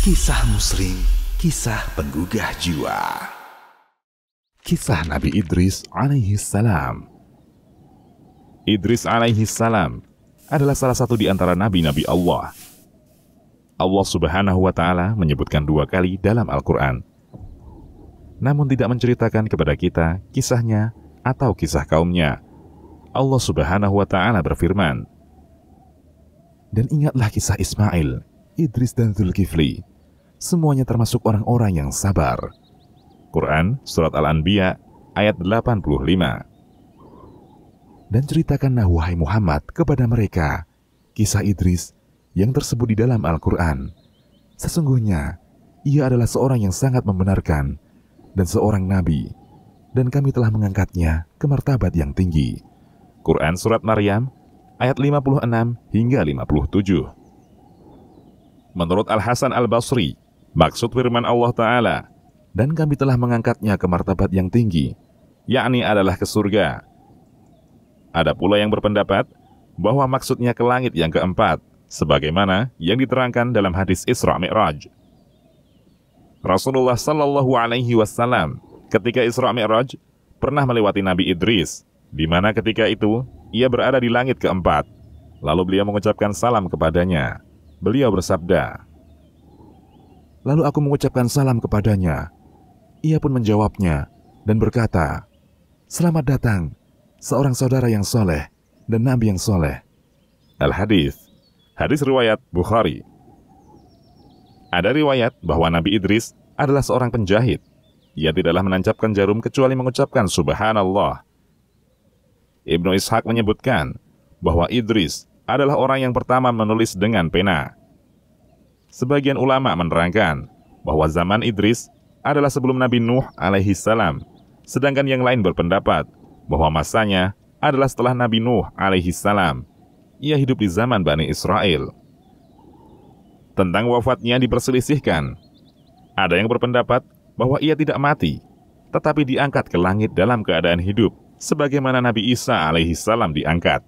Kisah Muslim, kisah penggugah jiwa. Kisah Nabi Idris alaihi salam. Idris alaihi salam adalah salah satu di antara nabi-nabi Allah. Allah Subhanahu wa Ta'ala menyebutkan 2 kali dalam Al-Quran, namun tidak menceritakan kepada kita kisahnya atau kisah kaumnya. Allah Subhanahu wa Ta'ala berfirman, "Dan ingatlah kisah Ismail, Idris dan Zulkifli. Semuanya termasuk orang-orang yang sabar." Quran Surat Al-Anbiya ayat 85. Dan ceritakanlah wahai Muhammad kepada mereka kisah Idris yang tersebut di dalam Al-Quran. Sesungguhnya ia adalah seorang yang sangat membenarkan dan seorang nabi, dan kami telah mengangkatnya ke martabat yang tinggi. Quran Surat Maryam ayat 56 hingga 57. Menurut Al-Hasan Al-Basri, maksud firman Allah Ta'ala, "Dan kami telah mengangkatnya ke martabat yang tinggi," yakni adalah ke surga. Ada pula yang berpendapat bahwa maksudnya ke langit yang keempat, sebagaimana yang diterangkan dalam hadis Isra Mi'raj. Rasulullah Sallallahu Alaihi Wasallam ketika Isra Mi'raj pernah melewati Nabi Idris, di mana ketika itu ia berada di langit keempat. Lalu beliau mengucapkan salam kepadanya. Beliau bersabda, "Lalu aku mengucapkan salam kepadanya. Ia pun menjawabnya dan berkata, 'Selamat datang, seorang saudara yang soleh dan nabi yang soleh.'" Al-Hadis, hadis riwayat Bukhari. Ada riwayat bahwa Nabi Idris adalah seorang penjahit. Ia tidaklah menancapkan jarum kecuali mengucapkan Subhanallah. Ibnu Ishaq menyebutkan bahwa Idris adalah orang yang pertama menulis dengan pena. Sebagian ulama menerangkan bahwa zaman Idris adalah sebelum Nabi Nuh alaihi salam, sedangkan yang lain berpendapat bahwa masanya adalah setelah Nabi Nuh alaihi salam. Ia hidup di zaman Bani Israel. Tentang wafatnya diperselisihkan. Ada yang berpendapat bahwa ia tidak mati, tetapi diangkat ke langit dalam keadaan hidup, sebagaimana Nabi Isa alaihi salam diangkat.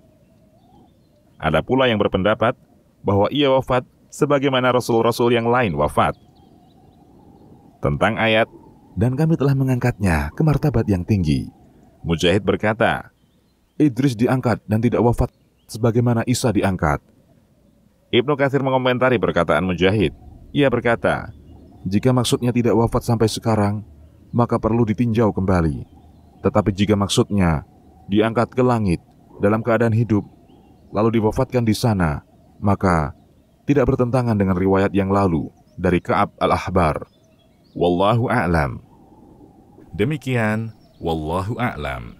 Ada pula yang berpendapat bahwa ia wafat sebagaimana rasul-rasul yang lain wafat. Tentang ayat, "Dan kami telah mengangkatnya ke martabat yang tinggi," Mujahid berkata, Idris diangkat dan tidak wafat sebagaimana Isa diangkat. Ibnu Katsir mengomentari perkataan Mujahid. Ia berkata, "Jika maksudnya tidak wafat sampai sekarang, maka perlu ditinjau kembali. Tetapi jika maksudnya diangkat ke langit dalam keadaan hidup, lalu diwafatkan di sana, maka tidak bertentangan dengan riwayat yang lalu dari Ka'ab al-Ahbar. Wallahu a'lam." Demikian, wallahu a'lam.